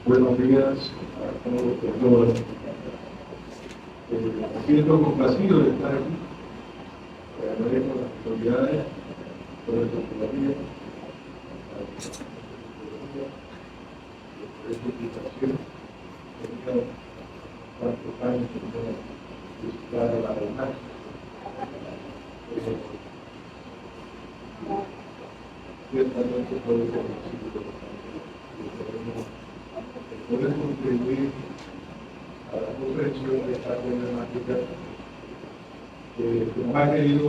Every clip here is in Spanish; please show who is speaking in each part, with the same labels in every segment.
Speaker 1: Buenos días a todos y todas. Me siento complacido de estar aquí. Agradezco a las autoridades por esta tecnología, por esta invitación. Tenía cuantos años que no visitara la RENAC. Ciertamente por eso poder contribuir a la comprensión de esta problemática que nos ha querido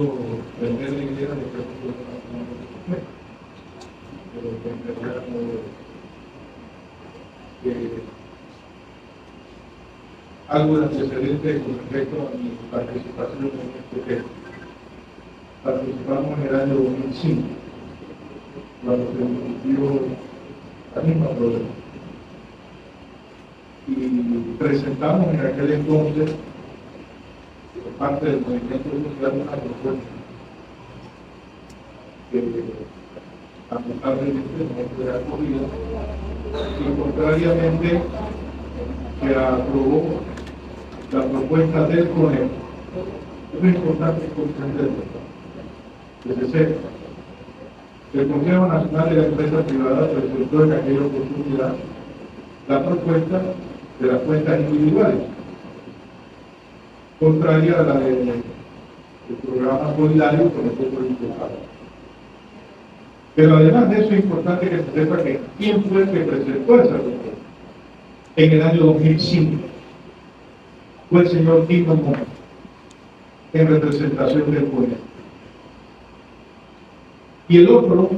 Speaker 1: vender la idea de que es un problema, pero que en realidad no lo es. Algo de antecedente con respecto a mi participación en este tema. Participamos en el año 2005, cuando se discutió la misma problema. Y presentamos en aquel entonces, por parte del movimiento social, una propuesta que lamentablemente no fue acogida y contrariamente se aprobó la propuesta del CONEP. Es importante comprenderlo, que se sepa. El Consejo Nacional de la Empresa Privada presentó en aquella oportunidad la propuesta de las cuentas individuales, contraria a la del programa solidario con el que fue impulsado. Pero además de eso es importante que se sepa que quién fue el que presentó esa propuesta en el año 2005. Fue el señor Tino Montt, en representación del CONEP. Y el otro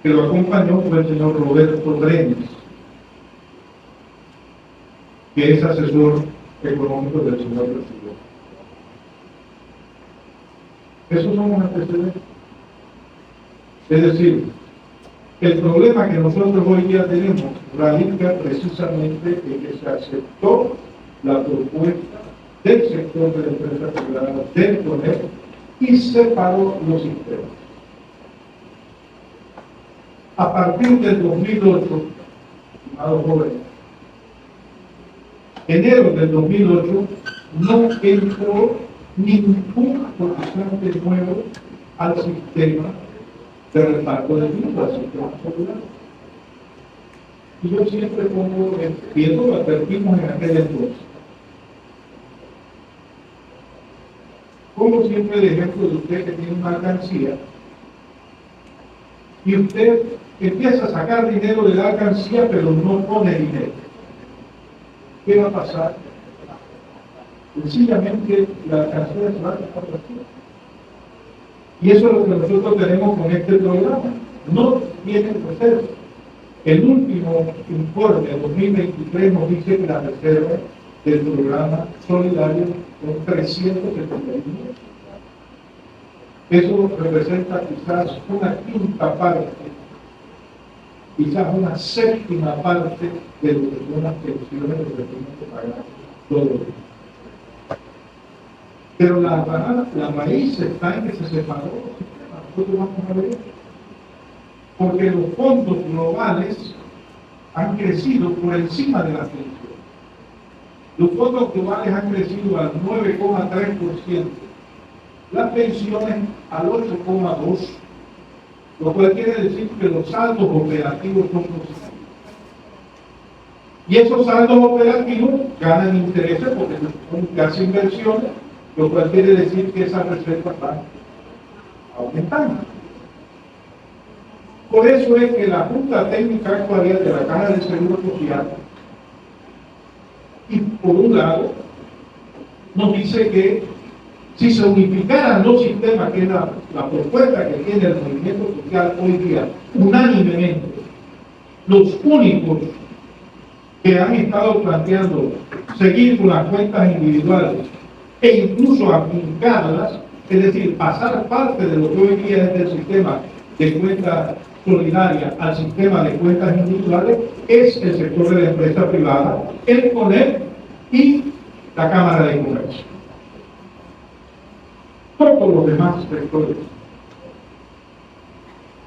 Speaker 1: que lo acompañó fue el señor Roberto Brenes, que es asesor económico del señor presidente. Esos son los antecedentes. Es decir, el problema que nosotros hoy día tenemos radica precisamente en que se aceptó la propuesta del sector de la empresa privada, del CONEP, y separó los sistemas. A partir del 2008, estimados jóvenes, enero del 2008, no entró ningún cotizante nuevo al sistema de reparto de vidas, al sistema celular. Y yo siempre pongo, viendo lo advertimos en aquel entonces, como siempre el ejemplo de usted que tiene una alcancía y usted empieza a sacar dinero de la alcancía pero no pone dinero. ¿Qué va a pasar? Sencillamente la alcancía se va a dejar vacía. Y eso es lo que nosotros tenemos con este programa. No tiene reserva. El último informe de 2023 nos dice que la reserva del programa solidario son 371. Eso representa quizás una quinta parte, quizás una séptima parte de lo que son las pensiones que tenemos que pagar todos los días. Pero la raíz está en que se separó los sistemas. Nosotros vamos a ver eso. Porque los fondos globales han crecido por encima de la pensión. Los fondos globales han crecido al 9,3%, las pensiones al 8,2%, lo cual quiere decir que los saldos operativos son positivos. Y esos saldos operativos ganan intereses porque son casi inversiones, lo cual quiere decir que esas reservas van aumentando. Por eso es que la Junta Técnica Actuarial de la Caja de Seguro Social, y por un lado, nos dice que si se unificaran los sistemas, que es la propuesta que tiene el movimiento social hoy día, unánimemente, los únicos que han estado planteando seguir con las cuentas individuales e incluso aplicarlas, es decir, pasar parte de lo que hoy día es del sistema de cuentas solidaria al sistema de cuentas individuales, es el sector de la empresa privada, el CONEP y la Cámara de Comercio. Todos los demás sectores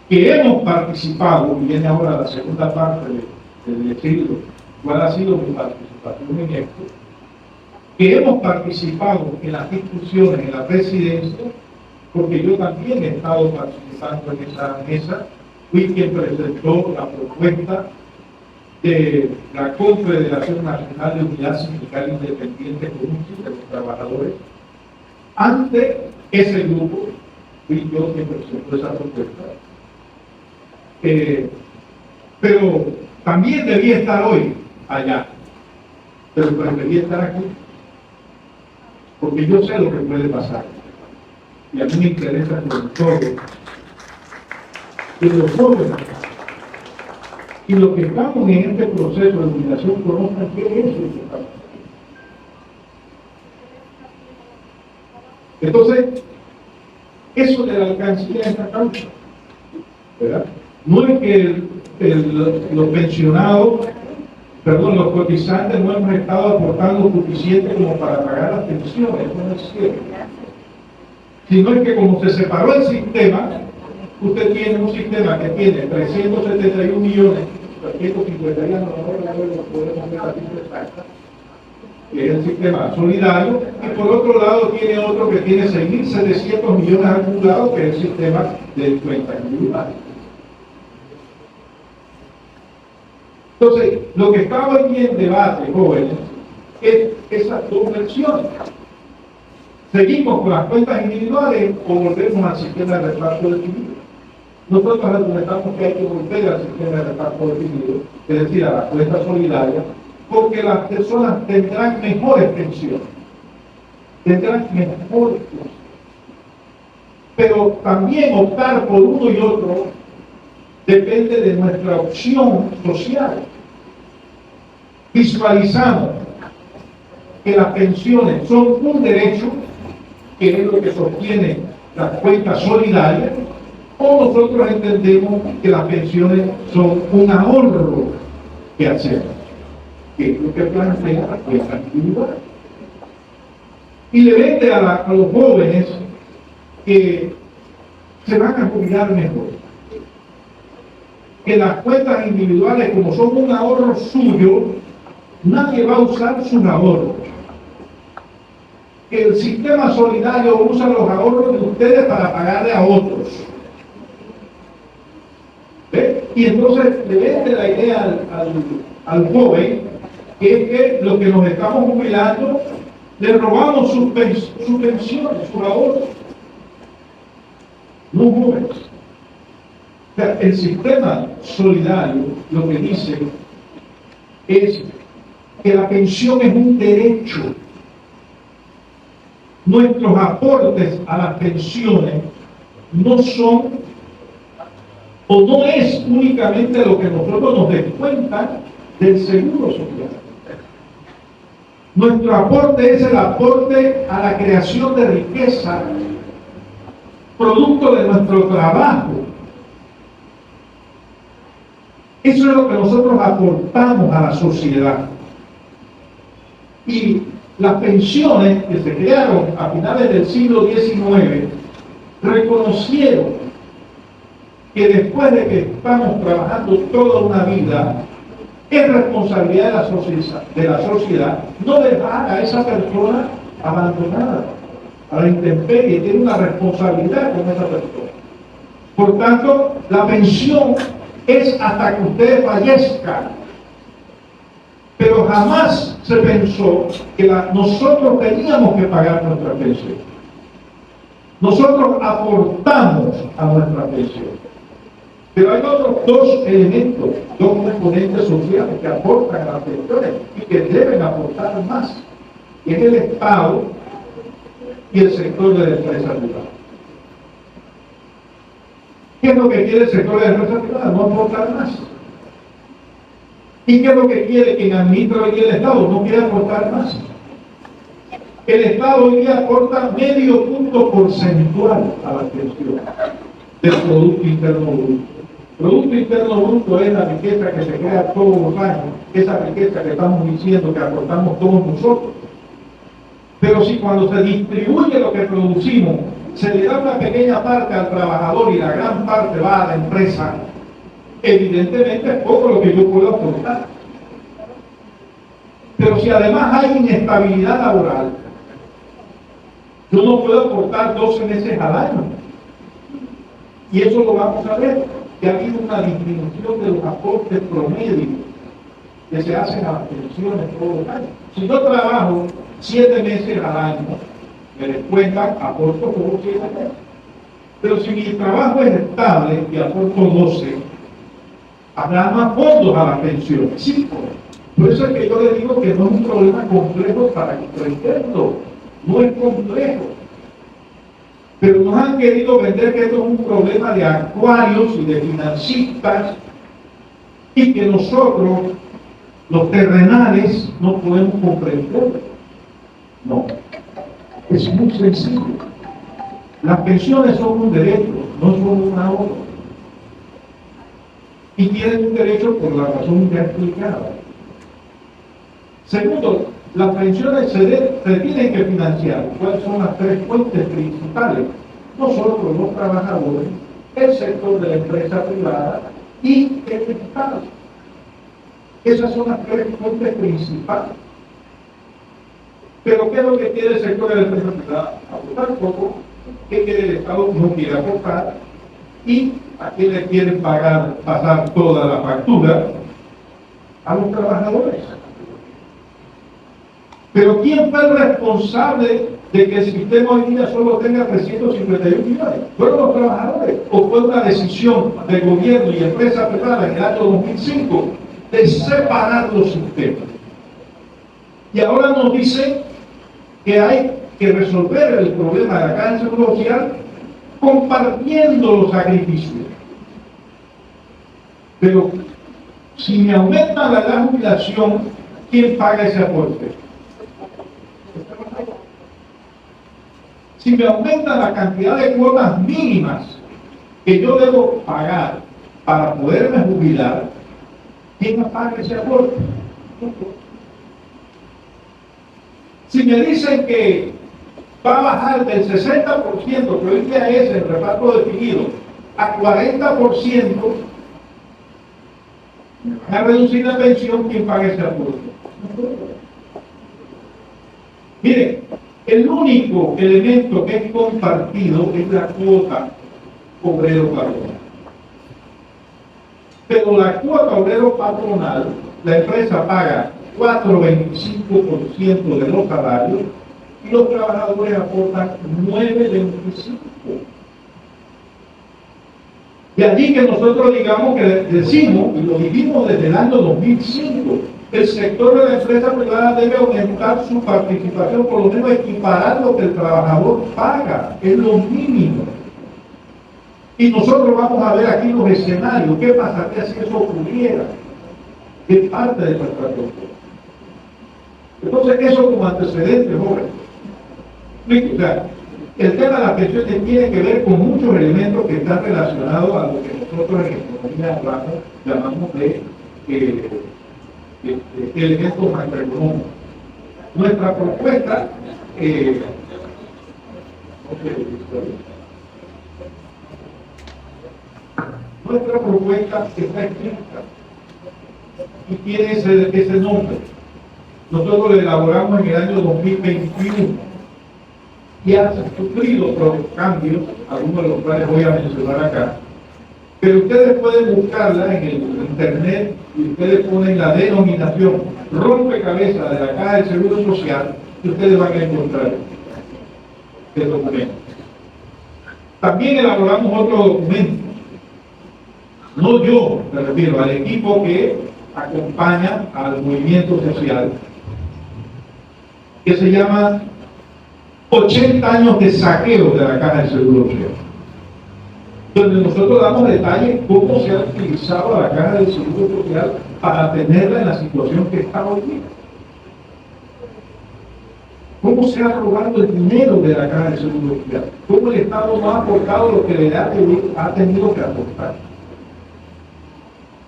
Speaker 1: que hemos participado, y viene ahora la segunda parte de decirlo, cuál ha sido mi participación en esto, que hemos participado en las discusiones en la presidencia, porque yo también he estado participando en esa mesa, fui quien presentó la propuesta de la Confederación Nacional de Unidad Sindical Independiente CONUSI de los trabajadores. Ante ese grupo, fui yo quien presentó esa propuesta. Pero también debía estar hoy allá, pero preferí estar aquí, porque yo sé lo que puede pasar. Y a mí me interesa sobre todo que los jóvenes y los que estamos en este proceso de jubilación conozcan qué es lo que estamos haciendo. Entonces, eso le alcanzaría a esta causa, ¿verdad? No es que los pensionados, los cotizantes no hemos estado aportando suficiente como para pagar las pensiones, eso no es cierto. Sino es que como se separó el sistema, usted tiene un sistema que tiene 371 millones, 351, que es el sistema solidario, y por otro lado tiene otro que tiene 6.700 millones acumulados, que es el sistema de cuenta individual. Entonces, lo que está hoy en debate, jóvenes, es esas dos versiones. ¿Seguimos con las cuentas individuales o volvemos al sistema de reparto definido? Nosotros argumentamos que hay que volver al sistema de reparto definido, es decir, a la cuenta solidaria, porque las personas tendrán mejores pensiones, tendrán mejores pensiones. Pero también optar por uno y otro depende de nuestra opción social. Visualizamos que las pensiones son un derecho, que es lo que sostiene las cuentas solidarias, o nosotros entendemos que las pensiones son un ahorro que hacemos, que es lo que plantea la cuenta individual. Y le vende a los jóvenes que se van a jubilar mejor, que las cuentas individuales, como son un ahorro suyo, nadie va a usar sus ahorros. Que el sistema solidario usa los ahorros de ustedes para pagarle a otros. ¿Ve? Y entonces le vende la idea al joven que es que lo que nos estamos jubilando, le robamos sus pensiones, sus ahorros. No, jóvenes. O sea, el sistema solidario lo que dice es que la pensión es un derecho. Nuestros aportes a las pensiones no son o no es únicamente lo que nosotros nos descuentan del seguro social. Nuestro aporte es el aporte a la creación de riqueza, producto de nuestro trabajo. Eso es lo que nosotros aportamos a la sociedad. Y las pensiones que se crearon a finales del siglo XIX reconocieron que después de que estamos trabajando toda una vida, es responsabilidad de la sociedad no dejar a esa persona abandonada a la intemperie, tiene una responsabilidad con esa persona. Por tanto, la pensión es hasta que usted fallezca. Pero jamás se pensó que nosotros teníamos que pagar nuestra pensión. Nosotros aportamos a nuestra pensión. Pero hay otros dos elementos, dos componentes sociales que aportan a las pensiones y que deben aportar más, que es el Estado y el sector de la empresa privada. ¿Qué es lo que quiere el sector de la empresa privada? No aportar más. ¿Y qué es lo que quiere quien administra hoy el Estado? No quiere aportar más. El Estado hoy día aporta medio punto porcentual a la pensión del Producto Interno Bruto. Producto Interno Bruto es la riqueza que se crea todos los años, esa riqueza que estamos diciendo que aportamos todos nosotros. Pero si cuando se distribuye lo que producimos, se le da una pequeña parte al trabajador y la gran parte va a la empresa, evidentemente es poco lo que yo puedo aportar. Pero si además hay inestabilidad laboral, yo no puedo aportar 12 meses al año. Y eso lo vamos a ver, que ha habido una disminución de los aportes promedios que se hacen a las pensiones todos los años. Si yo trabajo 7 meses al año, me descuentan, aporto solo 7 meses. Pero si mi trabajo es estable y aporto 12, habrá más fondos a la pensión. Sí, por eso es que yo le digo que no es un problema complejo para comprenderlo. No es complejo. Pero nos han querido vender que esto es un problema de actuarios y de financistas y que nosotros, los terrenales, no podemos comprender. No. Es muy sencillo. Las pensiones son un derecho, no son un ahorro. Y tienen un derecho por la razón ya explicada. Segundo, las pensiones se tienen que financiar. ¿Cuáles son las 3 fuentes principales? Nosotros, los trabajadores, el sector de la empresa privada y el Estado. Esas son las 3 fuentes principales. Pero ¿qué es lo que quiere el sector de la empresa privada? Aportar poco. ¿Qué quiere el Estado? No quiere aportar. ¿Y a quién le quieren pasar toda la factura? A los trabajadores. Pero ¿quién fue el responsable de que el sistema hoy día solo tenga 351 millones? ¿Fueron los trabajadores? ¿O fue una decisión del gobierno y empresa privada en el año 2005 de separar los sistemas? Y ahora nos dicen que hay que resolver el problema de la caja de seguro social compartiendo los sacrificios. Pero si me aumenta la edad de jubilación, ¿quién paga ese aporte? Si me aumenta la cantidad de cuotas mínimas que yo debo pagar para poderme jubilar, ¿quién me paga ese aporte? Si me dicen que va a bajar del 60%, que hoy día es el reparto definido, a 40%, a reducir la pensión, ¿quién paga ese aporte? Miren, el único elemento que es compartido es la cuota obrero-patronal. Pero la cuota obrero-patronal, la empresa paga 4,25% de los salarios y los trabajadores aportan 9,25%. De allí que nosotros digamos que decimos, y lo dijimos desde el año 2005, el sector de la empresa privada debe aumentar su participación, por lo menos equiparar lo que el trabajador paga, es lo mínimo. Y nosotros vamos a ver aquí los escenarios, qué pasaría si eso ocurriera, qué parte de nuestra cultura. Entonces, eso como antecedente, jóvenes. O sea, el tema de las pensiones tiene que ver con muchos elementos que están relacionados a lo que nosotros en economía llamamos de elementos macroeconómicos. Nuestra propuesta, está escrita y tiene ese nombre. Nosotros lo elaboramos en el año 2021 y ha sufrido cambios, algunos de los cuales voy a mencionar acá. Pero ustedes pueden buscarla en el internet y ustedes ponen la denominación rompecabezas de la Caja del Seguro Social y ustedes van a encontrar el documento. También elaboramos otro documento. No yo, me refiero al equipo que acompaña al movimiento social, que se llama 80 años de saqueo de la Caja del Seguro Social, donde nosotros damos detalles cómo se ha utilizado la Caja del Seguro Social para tenerla en la situación que está hoy día. ¿Cómo se ha robado el dinero de la Caja del Seguro Social? ¿Cómo el Estado no ha aportado lo que le ha tenido que aportar?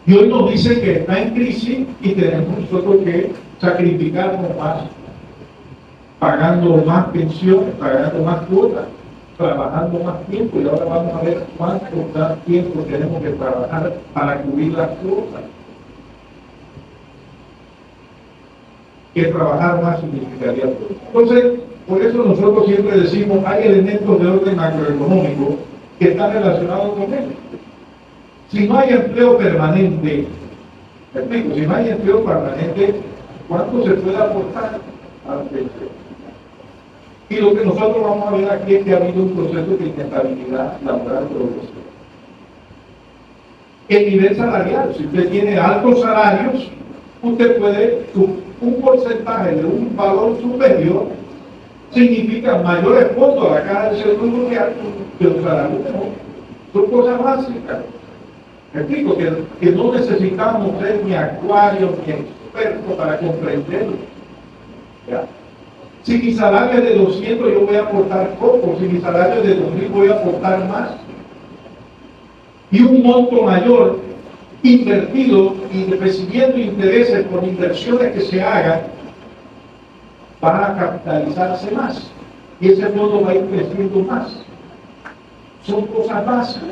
Speaker 1: Y hoy nos dicen que está en crisis y tenemos nosotros que sacrificarnos más, pagando más pensiones, pagando más cuotas, trabajando más tiempo, y ahora vamos a ver cuánto tiempo tenemos que trabajar para cubrir las cuotas. que trabajar más significaría todo. Entonces, por eso nosotros siempre decimos, hay elementos de orden macroeconómico que están relacionados con él. Si no hay empleo permanente, si no hay empleo permanente, ¿cuánto se puede aportar al empleo? Y lo que nosotros vamos a ver aquí es que ha habido un proceso de inestabilidad laboral progresiva. El nivel salarial, si usted tiene altos salarios, usted puede, un porcentaje de un valor superior significa mayores fondos a la caja del seguro social que los salarios de otros. Son cosas básicas. Me explico que no necesitamos ser ni actuarios ni expertos para comprenderlo. ¿Ya? Si mi salario es de 200, yo voy a aportar poco. Si mi salario es de 2000, voy a aportar más. Y un monto mayor invertido y recibiendo intereses por inversiones que se hagan, van a capitalizarse más. Y ese fondo va a ir creciendo más. Son cosas básicas.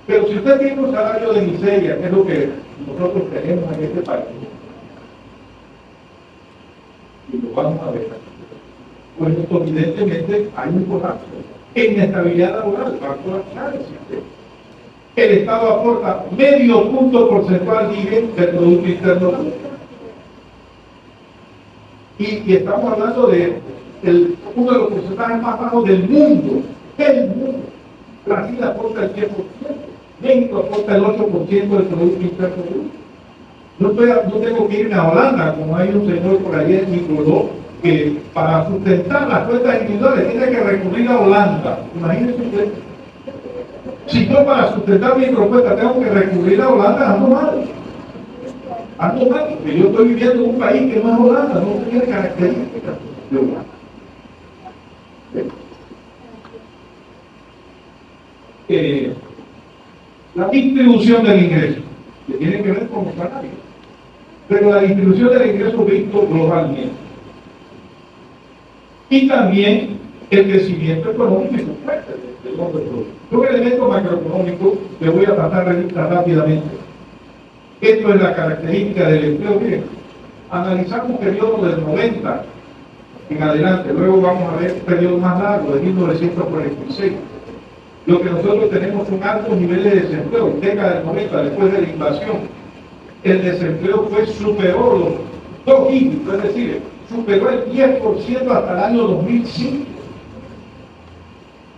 Speaker 1: Pero si usted tiene un salario de miseria, que es lo que nosotros tenemos en este país, y lo vamos a ver, pues evidentemente hay un colapso. Inestabilidad laboral, va a colapsar el sistema. El Estado aporta medio punto porcentual del Producto Interno Bruto. Y estamos hablando de uno de los porcentajes más bajos del mundo. Brasil aporta el 10%, México aporta el 8% del Producto Interno Bruto. No tengo que irme a Holanda, como hay un señor por ahí en Nicoló, que para sustentar las cuentas individuales tiene que recurrir a Holanda. Imagínense usted. Si yo para sustentar mi propuesta tengo que recurrir a Holanda, ando mal. Porque yo estoy viviendo en un país que no es Holanda, no tiene características de Holanda. La distribución del ingreso, que tiene que ver con los salarios, pero la distribución del ingreso visto globalmente. Y también el crecimiento económico fuerte del hombre productivo. Un elemento macroeconómico que voy a tratar rápidamente. Esto es la característica del empleo. Miren, analizamos periodos del 90 en adelante, luego vamos a ver periodos más largos, de 1946. Lo que nosotros tenemos son altos niveles de desempleo. En década del 90, después de la invasión, el desempleo superó los 2 dígitos, es decir, superó el 10% hasta el año 2005.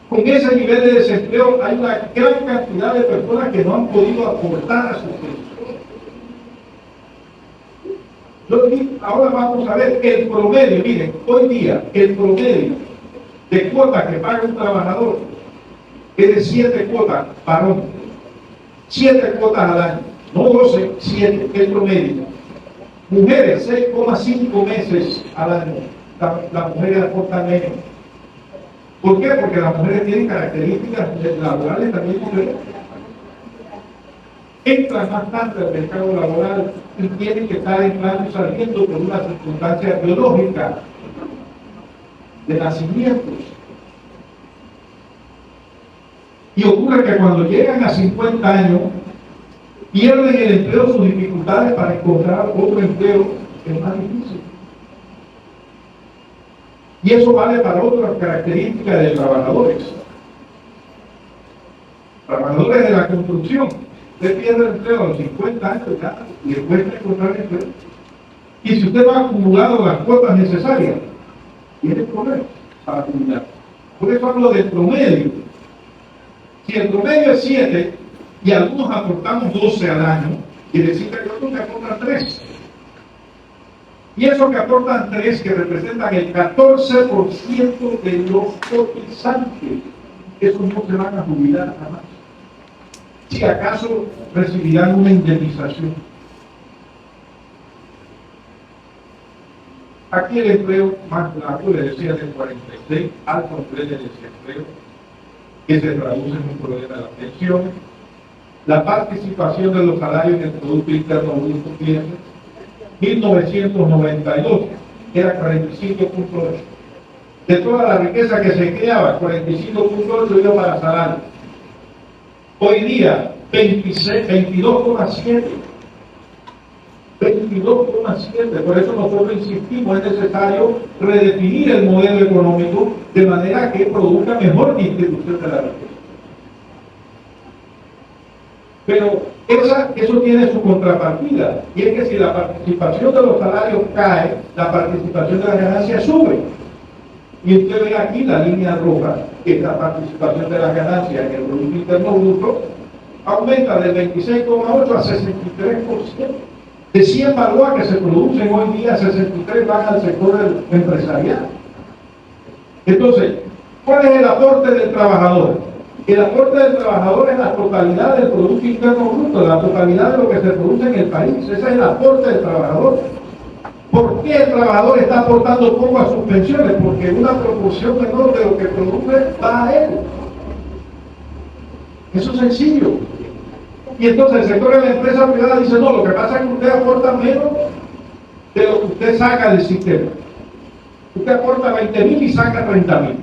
Speaker 1: Con ese nivel de desempleo hay una gran cantidad de personas que no han podido aportar a su pensión. Ahora vamos a ver el promedio. Miren, hoy día el promedio de cuotas que paga un trabajador es de 7 cuotas para hombre. 7 cuotas al año, no 12, 7, el promedio. Mujeres, 6,5 meses al año. Las mujeres aportan menos. ¿Por qué? Porque las mujeres tienen características laborales también diferentes. Entran más tarde al mercado laboral y tienen que estar entrando saliendo por una circunstancia biológica de nacimientos. Y ocurre que cuando llegan a 50 años, pierden el empleo, sus dificultades para encontrar otro empleo es más difícil. Y eso vale para otras características de trabajadores. Trabajadores de la construcción. Usted pierde el empleo a los 50 años ya, y le cuesta encontrar empleo. Y si usted no ha acumulado las cuotas necesarias, tiene problemas para acumular. Por eso hablo del promedio. Si el promedio es 7 y algunos aportamos 12 al año, quiere decir que otros que aportan 3. Y esos que aportan 3, que representan el 14% de los cotizantes, esos no se van a jubilar jamás. Si acaso recibirán una indemnización. Aquí el empleo más largo, le decía, del 46, alto nivel de desempleo, que se traduce en un problema de la pensión. La participación de los salarios en el Producto Interno Bruto, fíjense, 1992 era 45.8. De toda la riqueza que se creaba, 45.8 iba para salarios. Hoy día, 22,7. 22,7. Por eso nosotros insistimos, es necesario redefinir el modelo económico de manera que produzca mejor distribución de la riqueza. Pero eso tiene su contrapartida, y es que si la participación de los salarios cae, la participación de las ganancias sube. Y usted ve aquí la línea roja, que es la participación de las ganancias en el Producto Interno Bruto, aumenta del 26,8 a 63%. De 100 balboas que se producen hoy día, 63 van al sector empresarial. Entonces, ¿cuál es el aporte del trabajador? El aporte del trabajador es la totalidad del Producto Interno Bruto, la totalidad de lo que se produce en el país. Ese es el aporte del trabajador. ¿Por qué el trabajador está aportando poco a sus pensiones? Porque una proporción menor de lo que produce va a él. Eso es sencillo. Y entonces el sector de la empresa privada dice, no, lo que pasa es que usted aporta menos de lo que usted saca del sistema. Usted aporta 20.000 y saca 30.000.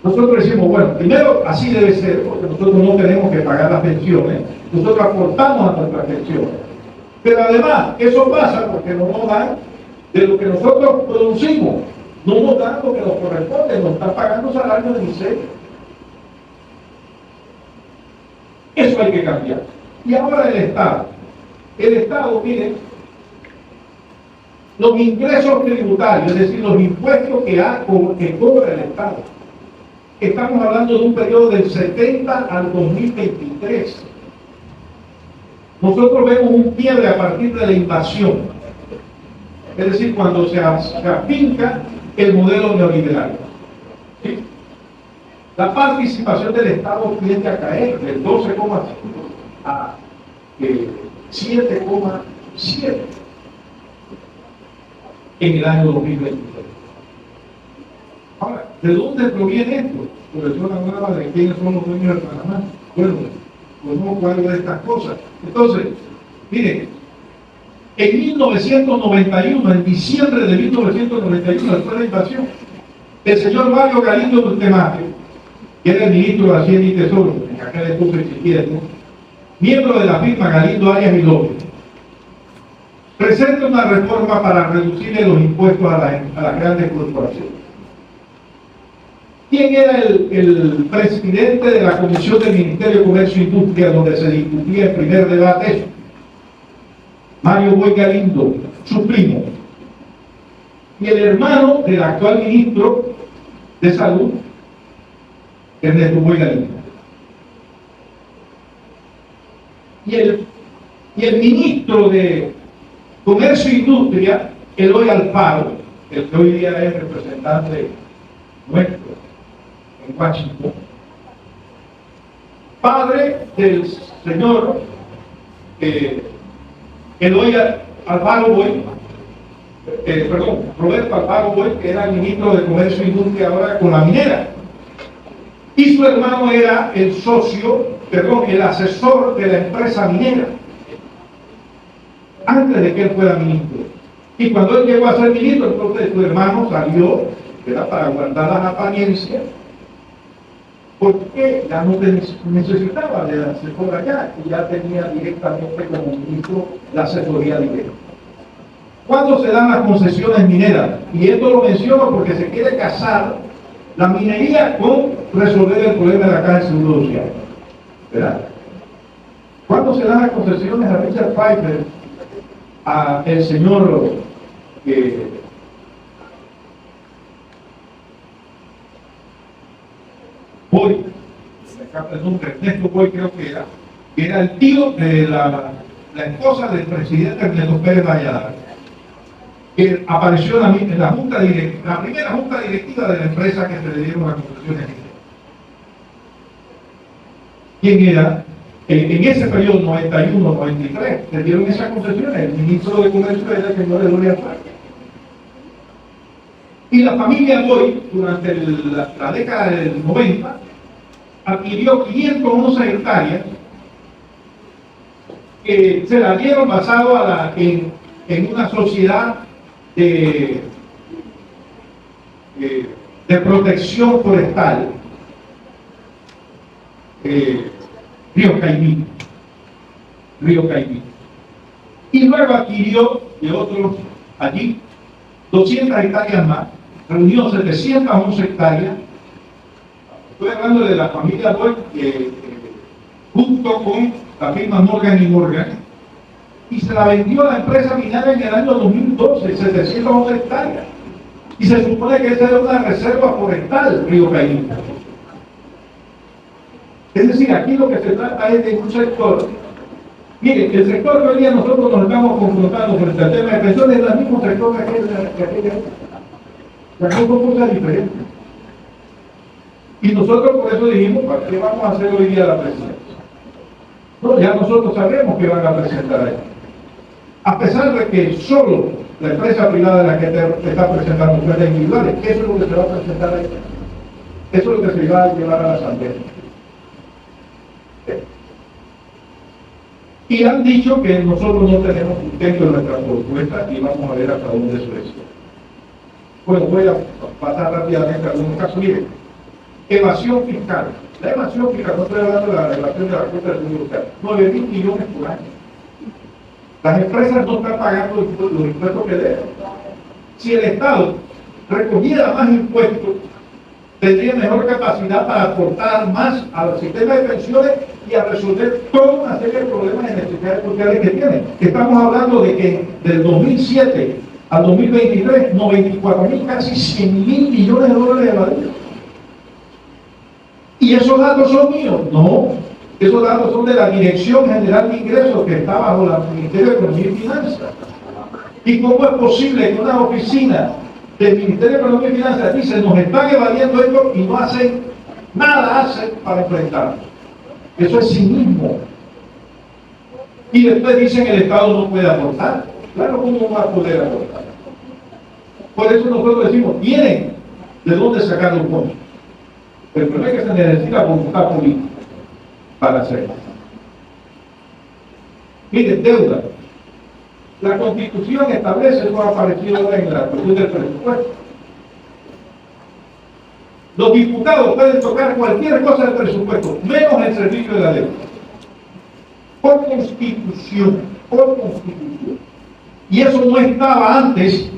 Speaker 1: Nosotros decimos, bueno, primero así debe ser, porque nosotros no tenemos que pagar las pensiones, nosotros aportamos a nuestras pensiones. Pero además, eso pasa porque no nos dan de lo que nosotros producimos, no nos dan lo que nos corresponde, nos están pagando salarios de miseria. Eso hay que cambiar. Y ahora el Estado. El Estado, miren, los ingresos tributarios, es decir, los impuestos que cobra el Estado. Estamos hablando de un periodo del 70 al 2023. Nosotros vemos un quiebre a partir de la invasión. Es decir, cuando se afinca el modelo neoliberal. ¿Sí? La participación del Estado tiende a caer del 12,5 a 7,7 en el año 2023. Ahora, ¿de dónde proviene esto? Profesor hablaba de quiénes son los dueños de Panamá. Bueno, conozco algo de estas cosas. Entonces, miren, en 1991, en diciembre de 1991, después de la invasión, el señor Mario Galindo Bustamante, que era el ministro de Hacienda y Tesoro, en aquel entonces existiendo, miembro de la firma Galindo Arias y López, presenta una reforma para reducirle los impuestos a las grandes corporaciones. ¿Quién era el presidente de la Comisión del Ministerio de Comercio e Industria donde se discutía el primer debate eso? Mario Boy Galindo, su primo, y el hermano del actual ministro de Salud, Ernesto Boy Galindo. Y el ministro de Comercio e Industria, Eloy Alfaro, el que hoy día es representante nuestro en Washington, padre del señor Eloy Alfaro Boy, Roberto Alfaro Boy, que era el ministro de Comercio e Industria ahora con la minera. Y su hermano era el el asesor de la empresa minera, antes de que él fuera ministro. Y cuando él llegó a ser ministro, entonces su hermano salió, era para guardar las apariencias, porque ya no necesitaba de asesor allá, y ya tenía directamente como ministro la asesoría directa. ¿Cuándo se dan las concesiones mineras? Y esto lo menciono porque se quiere casar la minería con resolver el problema de la caja de seguro social. ¿Verdad? ¿Cuándo se dan las concesiones a Richard Pfeiffer, a el señor Boy, el nombre, Ernesto Boy creo que era el tío de la esposa del presidente Ernesto Pérez Valladares, que apareció en la junta directiva, la primera junta directiva de la empresa que se le dieron las concesiones. ¿Quién era? En ese periodo 91-93 se dieron esas concesiones. El ministro de Comercio era el señor Eloy Alfaro. Y la familia Boy, durante la década del 90, adquirió 511 hectáreas que se las dieron basado en una sociedad de protección forestal, Río Caimito. Y luego adquirió de otros allí 200 hectáreas más, reunió 711 hectáreas. Estoy hablando de la familia Boyd, junto con la firma Morgan y Morgan, y se la vendió a la empresa minera en el año 2012, 711 hectáreas. Y se supone que esa era una reserva forestal, Río Caín. Es decir, aquí lo que se trata es de un sector. Mire, el sector que hoy día nosotros nos estamos confrontando frente al tema de pensiones es el mismo sector que aquella época. Las son cosas diferentes. Y nosotros por eso dijimos, ¿para qué vamos a hacer hoy día la presidencia? No, ya nosotros sabemos que van a presentar ahí. A pesar de que solo la empresa privada es la que te está presentando ofertas individuales, eso es lo que se va a presentar ahí. Eso es lo que se va a llevar a la asamblea. Y han dicho que nosotros no tenemos sustento en nuestra propuesta y vamos a ver hasta dónde eso es. Bueno, voy a pasar rápidamente a algunos casos. Miren, evasión fiscal. La evasión fiscal, no estoy hablando de la evasión de la cuenta del Seguro Social, 9.000 millones por año. Las empresas no están pagando los impuestos que deben. Si el Estado recogiera más impuestos, tendría mejor capacidad para aportar más al sistema de pensiones y a resolver toda una serie de problemas y necesidades sociales que tienen. Estamos hablando de que del 2007 al 2023, 94.000, casi 100.000 millones de dólares evadidos. ¿Y esos datos son míos? No. Esos datos son de la Dirección General de Ingresos, que está bajo el Ministerio de Economía y Finanzas. ¿Y cómo es posible que una oficina del Ministerio de Economía y Finanzas dice nos están evadiendo esto y no hacen nada para enfrentarlo? Eso es cinismo. Y después dicen que el Estado no puede aportar. Claro, ¿cómo va a poder aportar? Por eso nosotros decimos, tienen de dónde sacar los fondos. El problema es que se necesita voluntad política para hacerlo. Miren, deuda. La Constitución establece, eso ha aparecido ahora en la cuestión del presupuesto. Los diputados pueden tocar cualquier cosa del presupuesto, menos el servicio de la deuda. Por Constitución, por Constitución. Y eso no estaba antes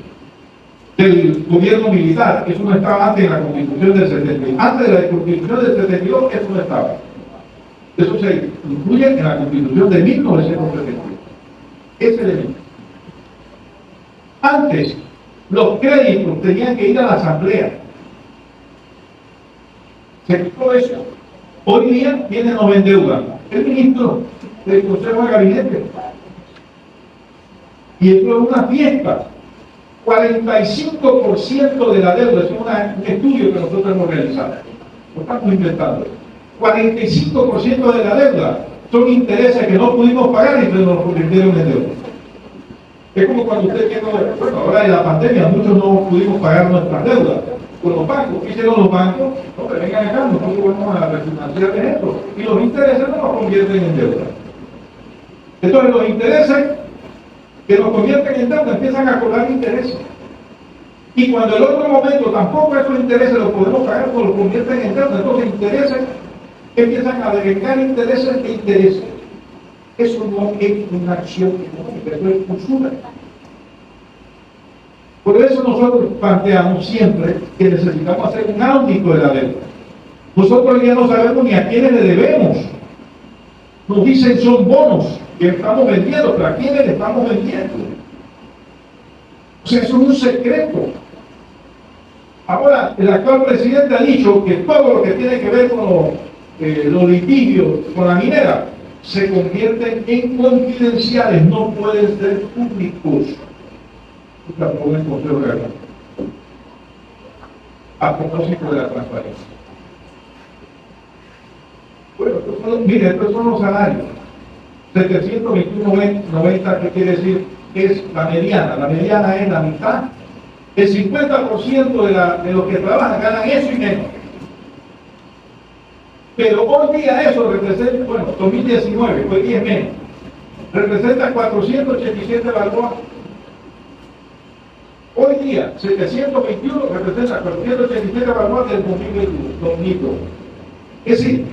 Speaker 1: del gobierno militar, eso no estaba antes de la Constitución del 72. Antes de la Constitución del 72, eso no estaba. Eso se incluye en la Constitución de 1972. Ese elemento. Antes, los créditos tenían que ir a la Asamblea. Se quitó eso. Hoy día, ¿quiénes nos endeudan? El ministro del Consejo de Gabinete. Y esto es una fiesta. 45% de la deuda, es un estudio que nosotros hemos realizado. Lo estamos inventando. 45% de la deuda son intereses que no pudimos pagar y se nos convirtieron en deuda. Es como cuando usted tiene, bueno, ahora en la pandemia muchos no pudimos pagar nuestras deudas con los bancos. ¿Qué hicieron los bancos? No, pero vengan acá, nosotros vamos a refinanciar esto. Y los intereses no nos convierten en deuda. Entonces los intereses que nos convierten en deuda empiezan a cobrar intereses. Y cuando en otro momento tampoco esos intereses los podemos pagar, pues los convierten en deuda. Entonces intereses empiezan a agregar intereses e intereses. Eso no es una acción económica, eso es usura. Por eso nosotros planteamos siempre que necesitamos hacer un audito de la deuda. Nosotros ya no sabemos ni a quiénes le debemos. Nos dicen son bonos que estamos vendiendo, pero ¿a quiénes le estamos vendiendo? O sea, eso es un secreto. Ahora, el actual presidente ha dicho que todo lo que tiene que ver con los litigios con la minera se convierten en confidenciales, no pueden ser públicos. Esto aprobó el Consejo de Gabinete. A propósito de la transparencia. Bueno, mire, estos son los salarios. 721.90, ¿qué quiere decir? Es la mediana. La mediana es la mitad. El 50% de los que trabajan ganan eso y menos. Pero hoy día eso representa, bueno, 2019, hoy día es menos. Representa 487 balboas. Hoy día, 721 representa 487 balboas del 2021. Es decir,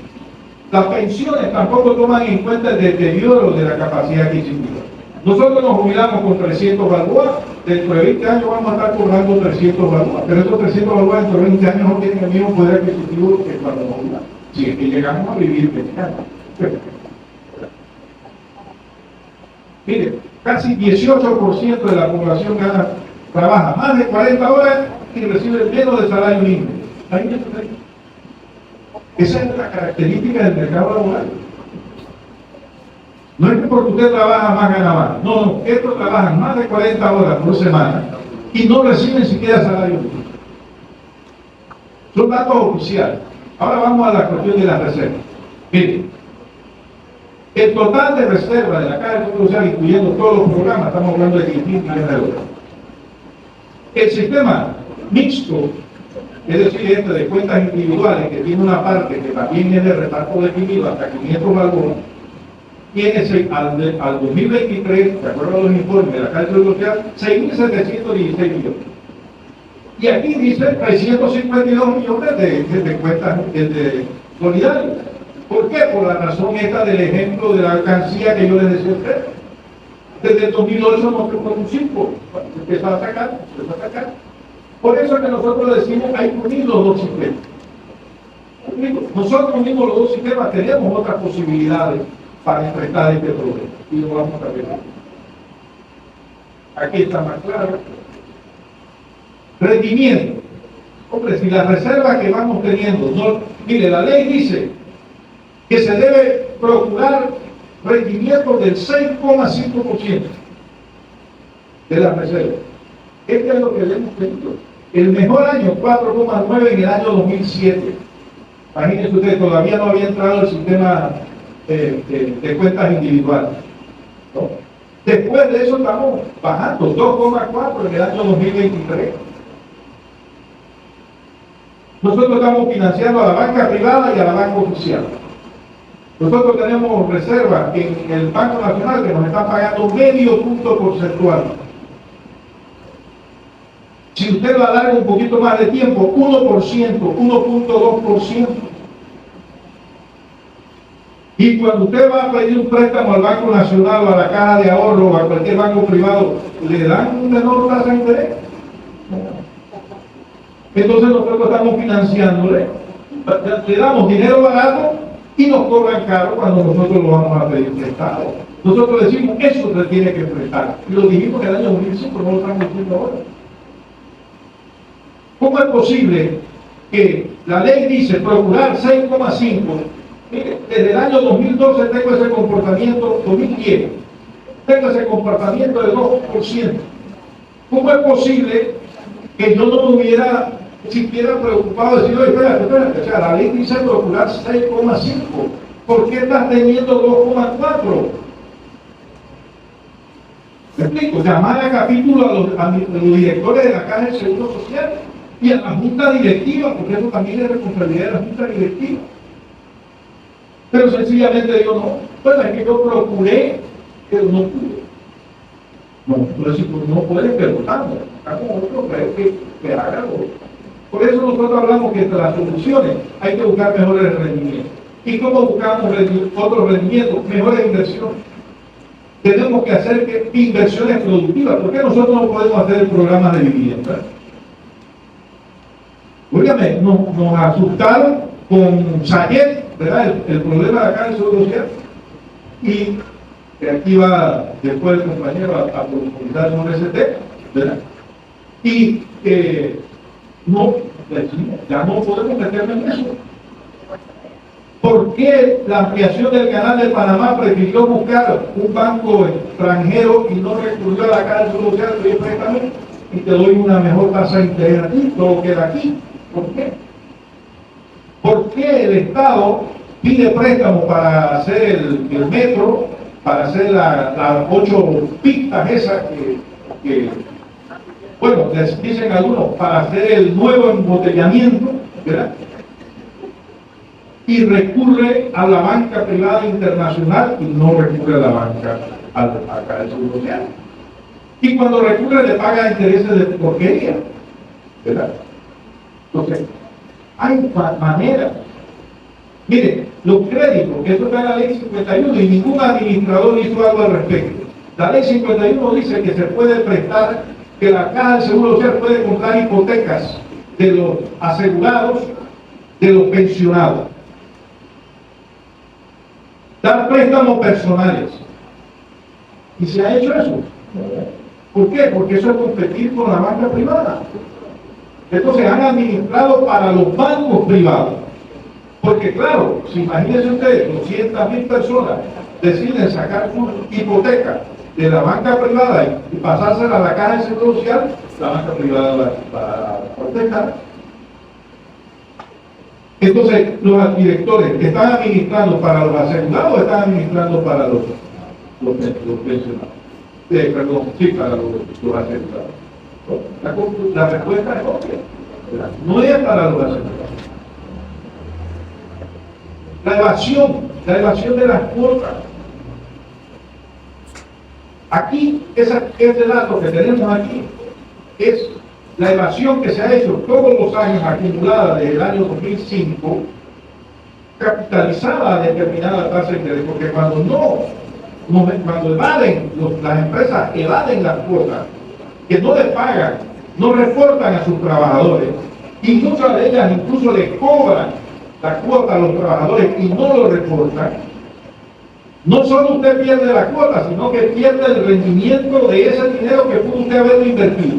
Speaker 1: las pensiones tampoco toman en cuenta el deterioro de la capacidad adquisitiva. Nosotros nos jubilamos con 300 balboas, dentro de 20 años vamos a estar cobrando 300 balboas, pero esos 300 balboas dentro de 20 años no tienen el mismo poder adquisitivo que cuando nos jubilamos. Si es que llegamos a vivir 20 años. Mire, casi 18% de la población trabaja más de 40 horas y recibe menos de salario mínimo. Esa es la característica del mercado laboral. No es que porque usted trabaja más gana más. No, estos trabajan más de 40 horas por semana y no reciben siquiera salario mínimo. Son datos oficiales. Ahora vamos a la cuestión de las reservas. Miren, el total de reservas de la Caja de Seguro Social, incluyendo todos los programas, estamos hablando de 10.000 millones de euros. El sistema mixto, es decir, este de cuentas individuales, que tiene una parte que también es de reparto definido hasta 500 balboas, tiene al 2023, de acuerdo a los informes de la Caja de Seguro Social, 6.716 millones. Y aquí dice 352 millones de cuentas solidarias. ¿Por qué? Por la razón esta del ejemplo de la alcancía que yo les decía a ustedes. Desde el 2008 no fue un 5, se empezó a atacar. Por eso es que nosotros decimos hay que unir los dos sistemas. Nosotros unimos los dos sistemas, tenemos otras posibilidades para enfrentar este problema. Y lo vamos a ver. Aquí está más claro. Rendimiento. Hombre, si la reserva que vamos teniendo, no, mire, la ley dice que se debe procurar rendimiento del 6,5% de la reserva. Este es lo que le hemos tenido. El mejor año, 4,9 en el año 2007. Imagínense ustedes, todavía no había entrado el sistema de cuentas individuales, ¿no? Después de eso estamos bajando, 2,4 en el año 2023. Nosotros estamos financiando a la banca privada y a la banca oficial. Nosotros tenemos reservas en el Banco Nacional que nos están pagando medio punto porcentual. Si usted lo alarga un poquito más de tiempo, 1%, 1,2%. Y cuando usted va a pedir un préstamo al Banco Nacional o a la Caja de Ahorro o a cualquier banco privado, ¿le dan un menor tasa de interés? Entonces nosotros estamos financiándole, le damos dinero barato y nos cobran caro cuando nosotros lo vamos a pedir prestado. Nosotros decimos, eso se tiene que prestar. Y lo dijimos en el año 2005, no lo estamos diciendo ahora. ¿Cómo es posible que la ley dice procurar 6,5? Mire, desde el año 2012 tengo ese comportamiento, 2010, tengo ese comportamiento de 2%. ¿Cómo es posible que yo no me hubiera siquiera preocupado de decir, oye, espérate, o sea, la ley dice procurar 6,5, ¿por qué estás teniendo 2,4? ¿Me explico? Llamar a capítulo a los directores de la Caja de Seguro Social y a la Junta Directiva, porque eso también es responsabilidad de la Junta Directiva. Pero sencillamente digo, no, pues es que yo procuré, pero no pude. No, entonces no puedes, pero estamos otro, que haga algo. Por eso nosotros hablamos que entre las soluciones hay que buscar mejores rendimientos. ¿Y cómo buscamos otros rendimientos? Mejores inversiones. Tenemos que hacer inversiones productivas. ¿Por qué nosotros no podemos hacer programas de vivienda? Óigame, nos asustaron con Sayet, ¿verdad? El problema de acá en Seguro Social. Y aquí va después el compañero a profundizar sobre ese tema, ¿verdad? Y no, ya no podemos meterme en eso. ¿Por qué la ampliación del canal de Panamá prefirió buscar un banco extranjero y no recurrió a la Caja de Seguro Social de préstamo y te doy una mejor tasa de interés aquí? Todo queda aquí. ¿Por qué? ¿Por qué el Estado pide préstamo para hacer el metro, para hacer las 8 pistas esas que bueno, les dicen algunos, para hacer el nuevo embotellamiento, ¿verdad? Y recurre a la banca privada internacional y no recurre a la banca acá del Seguro Social? Y cuando recurre le paga intereses de porquería, ¿verdad? Entonces, hay maneras. Mire, los créditos, eso está en la ley 51 y ningún administrador hizo algo al respecto. La ley 51 dice que se puede prestar, que la Caja de Seguro Social puede comprar hipotecas de los asegurados, de los pensionados. Dar préstamos personales. Y se ha hecho eso. ¿Por qué? Porque eso es competir con la banca privada. Entonces han administrado para los bancos privados. Porque claro, si imagínense ustedes, 200.000 personas deciden sacar su hipoteca de la banca privada y pasársela a la Caja de Seguro Social, la banca privada va a protestar. Entonces, los directores están administrando para los asegurados o están administrando para los pensionados. Perdón, sí, para los asegurados. La respuesta es obvia. No es para los asegurados. La evasión de las cuotas. Aquí, ese dato que tenemos aquí es la evasión que se ha hecho todos los años acumulada desde el año 2005, capitalizada a determinada tasa de interés, porque cuando evaden, las empresas evaden las cuotas, que no les pagan, no reportan a sus trabajadores, y muchas de ellas incluso les cobran la cuota a los trabajadores y no lo reportan, no solo usted pierde la cuota, sino que pierde el rendimiento de ese dinero que pudo usted haberlo invertido.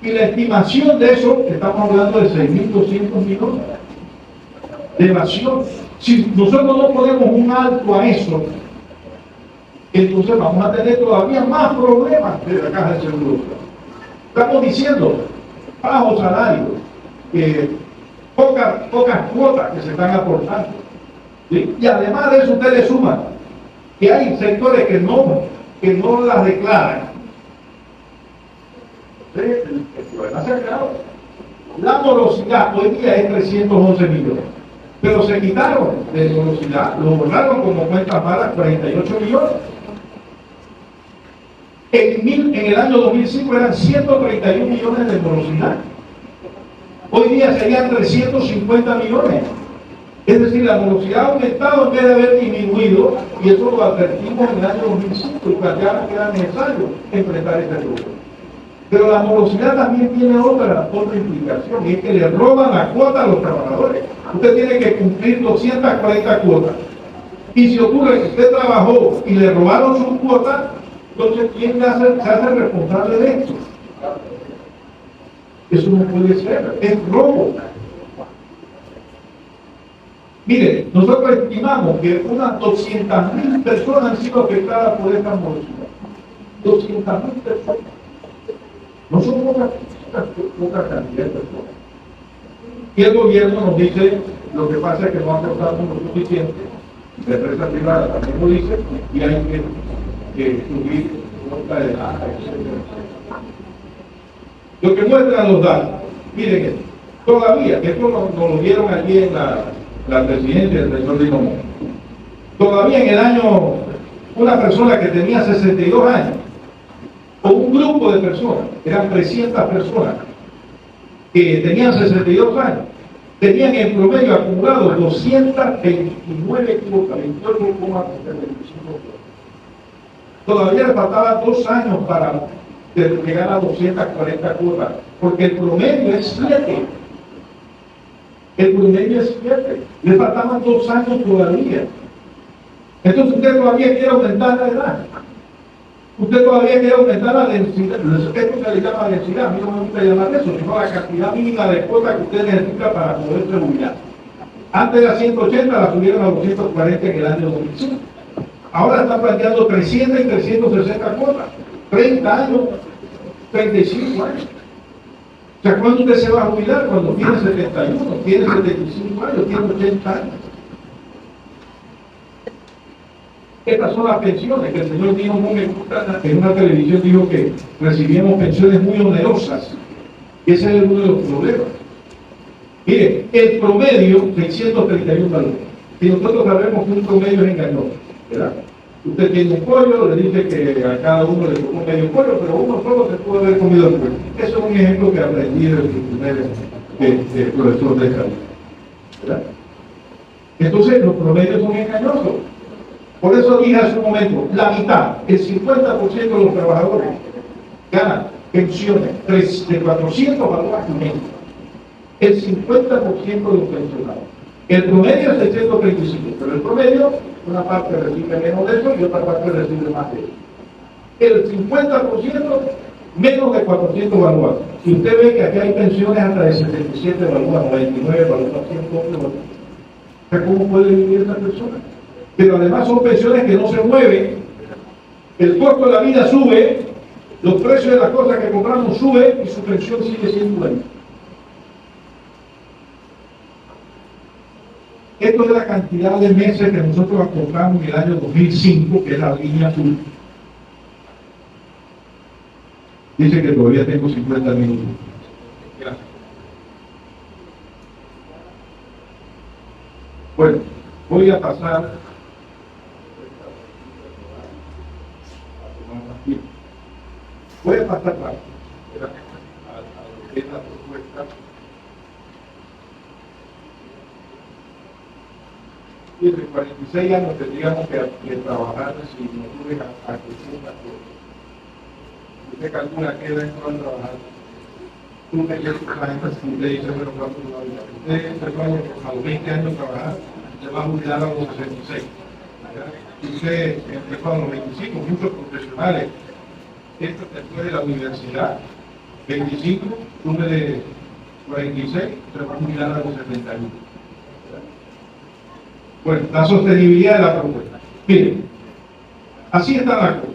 Speaker 1: Y la estimación de eso, estamos hablando de 6.200 millones de evasión. Si nosotros no ponemos un alto a eso, entonces vamos a tener todavía más problemas de la Caja de Seguro. Estamos diciendo bajos salarios, pocas cuotas que se están aportando. ¿Sí? Y además de eso usted le suma que hay sectores que no las declaran. El problema se ha creado. La morosidad hoy día es 311 millones, pero se quitaron de morosidad, lo borraron como cuentas malas 48 millones. En el año 2005 eran 131 millones de morosidad. Hoy día serían 350 millones. Es decir, la morosidad ha aumentado en vez de haber disminuido, y eso lo advertimos en el año 2005 y planteamos que era necesario enfrentar este problema. Pero la morosidad también tiene otra implicación, y es que le roban la cuota a los trabajadores. Usted tiene que cumplir 240 cuotas. Y si ocurre que usted trabajó y le robaron su cuota, entonces ¿quién se hace responsable de esto? Eso no puede ser, es robo. Mire, nosotros estimamos que unas 200.000 personas han sido afectadas por esta morosidad. 200.000 personas. No son pocas cantidad de personas. Y el gobierno nos dice, lo que pasa es que no ha aportado lo suficiente, la empresa privada también lo dice, y hay que subir nota de la, etc. Lo que muestran los datos, miren esto, todavía, esto nos lo vieron allí en la presidencia del señor Dinamo, todavía en el año, una persona que tenía 62 años, o un grupo de personas, eran 300 personas, que tenían 62 años, tenían en promedio acumulado 229 cuotas, 28,75. Todavía le faltaban 2 años para llegar a 240 cuotas, porque el promedio es 7. El promedio es 7. Le faltaban 2 años todavía. Entonces usted todavía quiere aumentar la edad. Usted todavía quiere aumentar la densidad. Esto se le llama densidad. A mí no me gusta llamar eso, sino la cantidad mínima de cuotas que usted necesita para poderse jubilar. Antes de las 180 la subieron a 240 en el año 2005. Ahora están planteando 300 y 360 cuotas. 30 años, 35 años. O sea, ¿cuándo usted se va a jubilar? Cuando tiene 71, tiene 75 años, tiene 80 años. Estas son las pensiones que el señor Dino Múnez en una televisión dijo que recibíamos pensiones muy onerosas. Ese es uno de los problemas. Mire, el promedio, 631 dólares. Y nosotros sabemos que un promedio es engañoso, ¿verdad? Usted tiene un pollo, le dice que a cada uno le tocó medio pollo, pero uno solo se puede haber comido el pollo. Eso es un ejemplo que aprendí del primer profesor de salud, ¿verdad? Entonces, los promedios son engañosos. Por eso dije hace un momento, la mitad, el 50% de los trabajadores ganan pensiones de 400 balboas menos. El 50% de los pensionados. El promedio es 635, pero el promedio, una parte recibe menos de eso y otra parte recibe más de eso. El 50% menos de 400 balboas. Y usted ve que aquí hay pensiones hasta de 77 balboas, 99 balboas, 100 balboas. ¿Cómo puede vivir esa persona? Pero además son pensiones que no se mueven, el costo de la vida sube, los precios de las cosas que compramos suben y su pensión sigue siendo la misma. Esto es la cantidad de meses que nosotros aportamos en el año 2005, que es la línea azul. Dice que todavía tengo 50 minutos. Gracias. Bueno, voy a pasar. Voy a pasar a lo que es la propuesta. Y de 46 años tendríamos que trabajar si no tuve a crecer. Usted calcula que dentro de trabajar. Tú me quieres que la gente se dice, bueno, ¿cuánto va a vida? Usted a los 20 años trabajar, se va a jubilar a los 66. Usted empezó a los 25, muchos profesionales. Esto después de la universidad, 25, número 46, se va a jubilar a los 71. Bueno, la sostenibilidad de la propuesta. Miren, así está la cosa.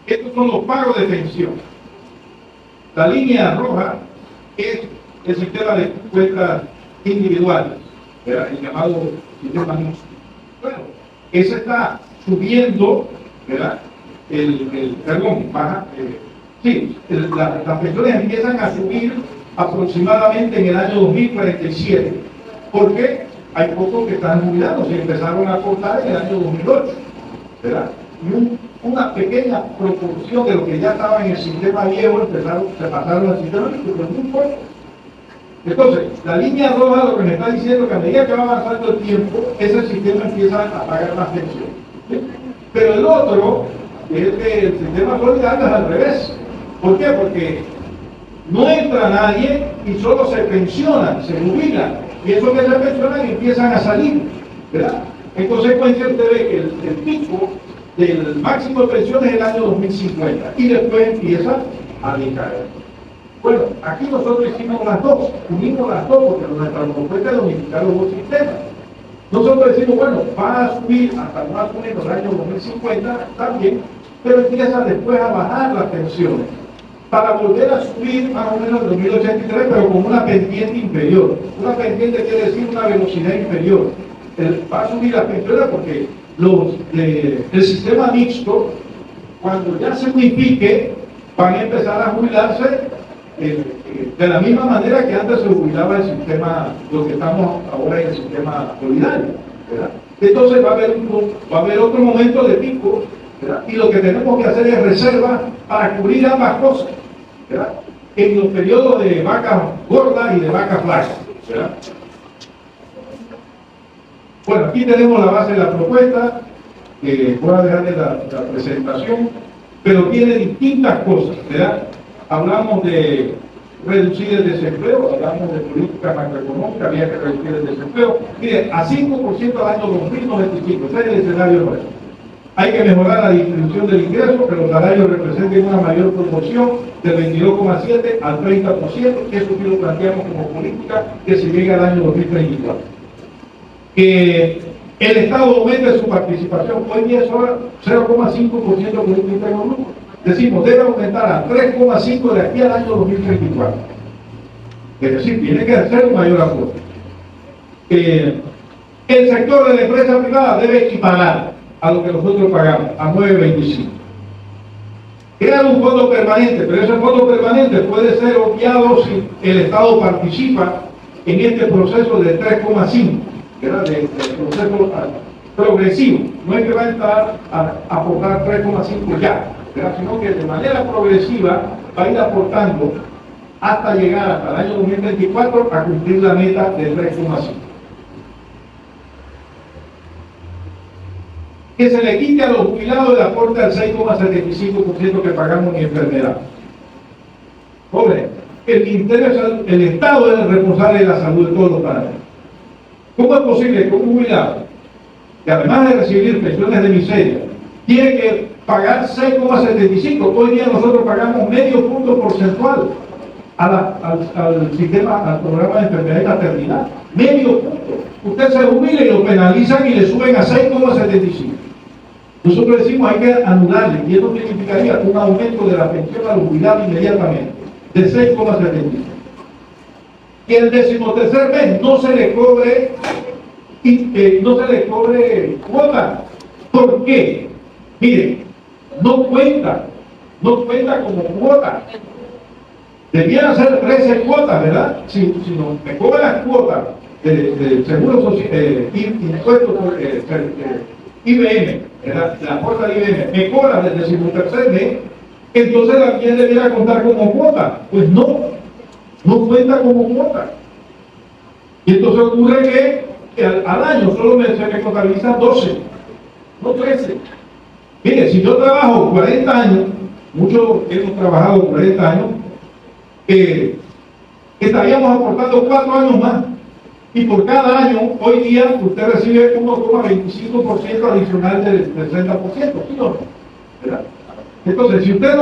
Speaker 1: Estos son los pagos de pensión. La línea roja es el sistema de cuentas individuales, ¿verdad? El llamado sistema mixto. Bueno, ese está subiendo, ¿verdad? Las pensiones empiezan a subir aproximadamente en el año 2047. ¿Por qué? Hay pocos que están jubilados y empezaron a aportar en el año 2008, ¿verdad? Y una pequeña proporción de los que ya estaban en el sistema viejo se pasaron al sistema viejo, pero muy poco. Entonces, la línea roja lo que me está diciendo es que a medida que va avanzando el tiempo, ese sistema empieza a pagar más pensiones, ¿sí? Pero el otro, que es que el sistema solidario, es al revés. ¿Por qué? Porque no entra nadie y solo se pensionan, se jubilan, y esos que se pensionan empiezan a salir, ¿verdad? En consecuencia, usted ve que el pico del máximo de pensiones es el año 2050 y después empieza a decaer. Bueno, aquí nosotros hicimos las dos, unimos las dos porque nuestra propuesta es unificar los dos sistemas. Nosotros decimos, bueno, va a subir hasta más o menos el año 2050, también, pero empieza después a bajar las pensiones, para volver a subir más o menos en 2083, pero con una pendiente inferior. Una pendiente quiere decir una velocidad inferior. Va a subir las pensiones porque el sistema mixto, cuando ya se unifique, van a empezar a jubilarse de la misma manera que antes se jubilaba el sistema, lo que estamos ahora en el sistema solidario, ¿verdad? Entonces va a haber otro momento de pico, ¿verdad? Y lo que tenemos que hacer es reserva para cubrir ambas cosas, ¿verdad? En los periodos de vacas gordas y de vacas flacas, ¿verdad? Bueno, aquí tenemos la base de la propuesta, voy a dejarle la presentación, pero tiene distintas cosas, ¿verdad? Hablamos de reducir el desempleo, hablamos de política macroeconómica, había que reducir el desempleo. Mire, a 5% al año 2095, ese es el escenario nuestro. Hay que mejorar la distribución del ingreso, que los salarios representen una mayor proporción del 22,7 al 30%, eso sí lo planteamos como política que se llegue al año 2034. Que el Estado aumente su participación, hoy día es 0,5% del Producto Interno Bruto. Decimos, debe aumentar a 3,5 de aquí al año 2034. Es decir, tiene que hacer un mayor aporte. El sector de la empresa privada debe equiparar a lo que nosotros pagamos, a 9.25. Crear un fondo permanente, pero ese fondo permanente puede ser obviado si el Estado participa en este proceso de 3,5, ¿verdad? De proceso progresivo. No es que va a entrar a aportar 3,5 ya, ¿verdad? Sino que de manera progresiva va a ir aportando hasta llegar hasta el año 2024 a cumplir la meta del 3,5. que se le quite a los jubilados el aporte al 6,75% que pagamos en enfermedad. Hombre, el Estado es el responsable de la salud de todos los panameños. ¿Cómo es posible que un jubilado, que además de recibir pensiones de miseria, tiene que pagar 6,75? Hoy día nosotros pagamos medio punto porcentual al sistema, al programa de enfermedad y maternidad. Medio punto. Usted se jubila y lo penalizan y le suben a 6,75. Nosotros decimos hay que anularle, y eso significaría un aumento de la pensión a los jubilados inmediatamente, de 6,75. Que el 13º mes no se le cobre cuota. ¿Por qué? Miren, no cuenta como cuota. Debían ser 13 cuotas, ¿verdad? Si no me cobran las cuotas del seguro social, impuestos por IBM, ¿verdad? La cuota de IBM, me cobran desde el 13º mes, entonces la quien debiera contar como cuota. Pues no cuenta como cuota. Y entonces ocurre que al año solo se me contabilizan 12, no 13. Mire, si yo trabajo 40 años, muchos hemos trabajado 40 años, estaríamos aportando 4 años más. Y por cada año, hoy día, usted recibe 1,25% adicional del 30%, ¿sí o no? ¿Verdad? Entonces, si ustedes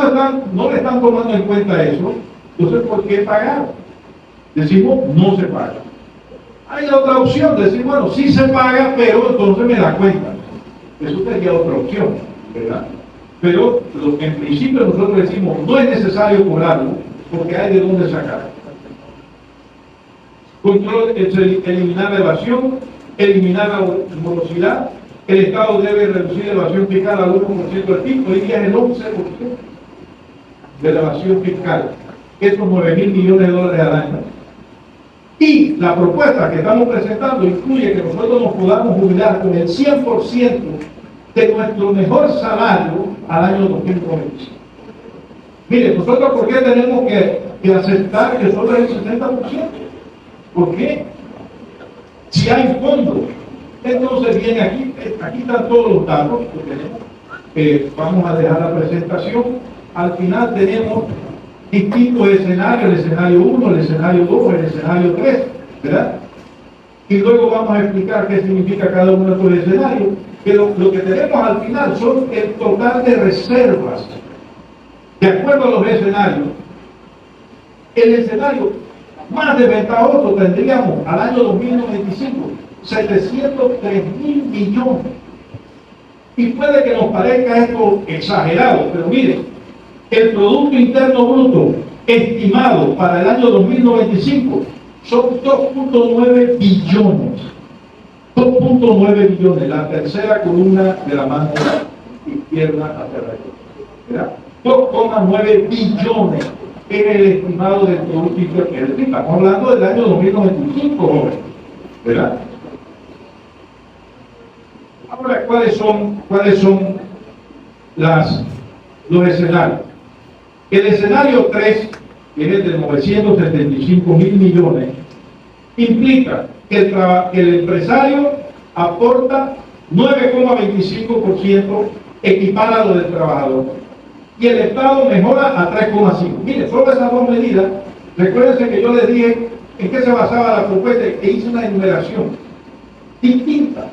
Speaker 1: no le están tomando en cuenta eso, entonces, ¿por qué pagar? Decimos, no se paga. Hay otra opción, decir, bueno, sí se paga, pero entonces me da cuenta. Eso sería otra opción, ¿verdad? Pero en principio nosotros decimos, no es necesario cobrarlo, porque hay de dónde sacar. Control es eliminar la evasión, eliminar la morosidad. El Estado debe reducir la evasión fiscal al 1% del PIB. Hoy día es el 11% de la evasión fiscal. Esos 9.000 millones de dólares al año. Y la propuesta que estamos presentando incluye que nosotros nos podamos jubilar con el 100% de nuestro mejor salario al año 2095. Mire, nosotros ¿por qué tenemos que aceptar que solo es el 60%? ¿Por qué? Si hay fondos. Entonces viene aquí están todos los datos que tenemos. Vamos a dejar la presentación. Al final tenemos distintos escenarios, el escenario 1, el escenario 2, el escenario 3, ¿verdad? Y luego vamos a explicar qué significa cada uno de estos escenarios. Pero lo que tenemos al final son el total de reservas. De acuerdo a los escenarios, el escenario más desventajoso tendríamos al año 2095 703.000 millones. Y puede que nos parezca esto exagerado, pero miren, el Producto Interno Bruto estimado para el año 2095 son 2.9 billones. 2.9 billones, la tercera columna de la mano izquierda hacia arriba. 2,9 billones es el estimado del Producto Interno. Es decir, estamos hablando del año 2095, joven, ¿verdad? Ahora, ¿cuáles son los escenarios? El escenario 3, que es el de 975.000 millones, implica que el empresario aporta 9,25% equiparado del trabajador y el Estado mejora a 3,5%. Mire, solo esas dos medidas, recuérdense que yo les dije en qué se basaba la propuesta e hice una enumeración distinta.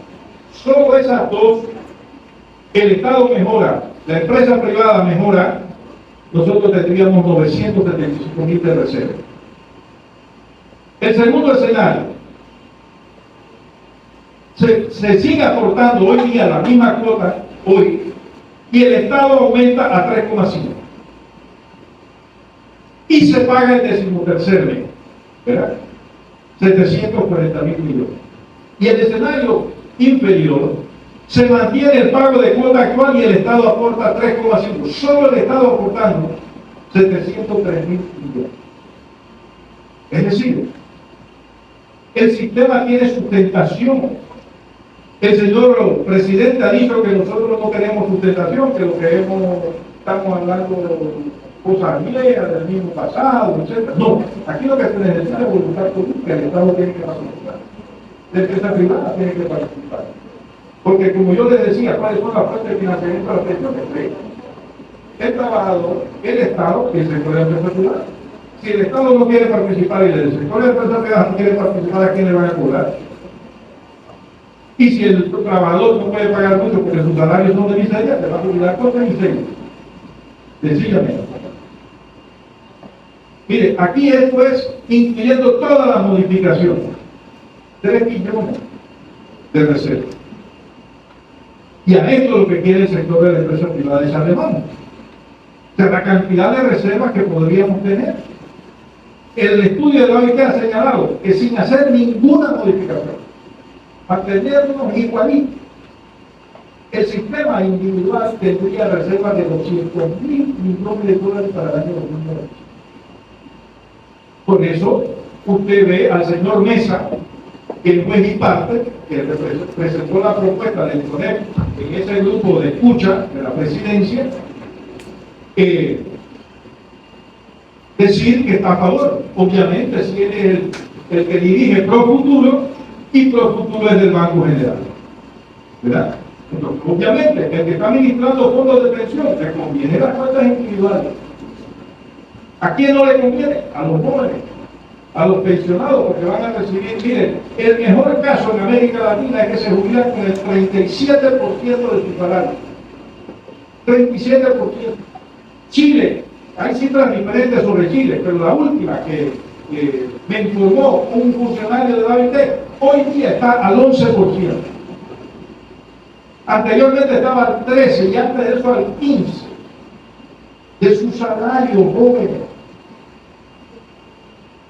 Speaker 1: Solo esas dos, el Estado mejora, la empresa privada mejora, nosotros tendríamos 975.000 de reserva. El segundo escenario, se sigue aportando hoy día la misma cuota hoy y el Estado aumenta a 3,5 y se paga el 13º mes, ¿verdad? 740.000 millones. Y el escenario inferior se mantiene el pago de cuota actual y el Estado aporta 3,5, solo el Estado aportando 703.000 millones. Es decir, el sistema tiene sustentación. El señor presidente ha dicho que nosotros no tenemos sustentación, que lo que estamos hablando de cosas viejas, del mismo pasado, etc. No, aquí lo que se necesita es voluntad política, el Estado tiene que participar. La empresa privada tiene que participar. Porque como yo les decía, ¿cuáles son las fuentes de financiamiento de las pensiones? El trabajador, el Estado y el sector de la empresa privada. Si el Estado no quiere participar y el sector de la empresa privada no quiere participar, ¿a quién le van a cobrar? Y si el trabajador no puede pagar mucho porque sus salarios son de miseria, se va a jubilar con miseria. Sencillamente. Mire, aquí esto es incluyendo todas las modificaciones. 3 billones de reserva. Y a esto lo que quiere el sector de la empresa privada es alemán. O sea, la cantidad de reservas que podríamos tener. El estudio de la OIT ha señalado que sin hacer ninguna modificación, mantenernos igualitos, el sistema individual tendría reservas de 200.000 millones de dólares para el año 2020. Por eso, usted ve al señor Mesa, que es juez y parte, que presentó la propuesta de poner en ese grupo de escucha de la presidencia, decir que está a favor. Obviamente, si él es el que dirige ProFuturo, y ProFuturo es del Banco General, ¿verdad? Entonces, obviamente, el que está administrando fondos de pensión le conviene las cuentas individuales. ¿A quién no le conviene? A los jóvenes, a los pensionados, porque van a recibir. Miren, el mejor caso en América Latina es que se jubilan con el 37% de su salario. 37%. Chile, hay cifras diferentes sobre Chile, pero la última que me informó un funcionario de la OIT, hoy día está al 11%. Anteriormente estaba al 13% y antes de eso al 15% de su salario joven.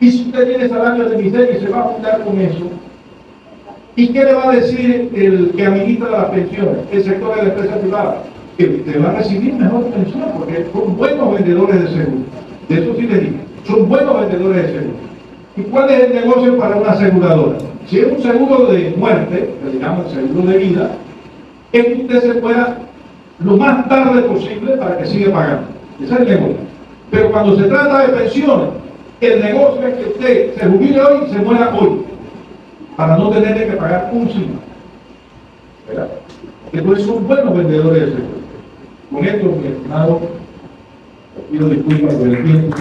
Speaker 1: Y si usted tiene salario de miseria y se va a juntar con eso, ¿y qué le va a decir el que administra las pensiones, el sector de la empresa privada? Que usted va a recibir mejor pensión, porque son buenos vendedores de seguro. De eso sí les digo, son buenos vendedores de seguro. ¿Y cuál es el negocio para una aseguradora? Si es un seguro de muerte, que le llaman seguro de vida, es que usted se pueda lo más tarde posible para que siga pagando. Ese es el negocio. Pero cuando se trata de pensiones, el negocio es que usted se jubile hoy y se muera hoy, para no tener que pagar un signo. ¿Verdad? Entonces son buenos vendedores de seguro. Con esto, mi estimado, pido disculpas por el tiempo.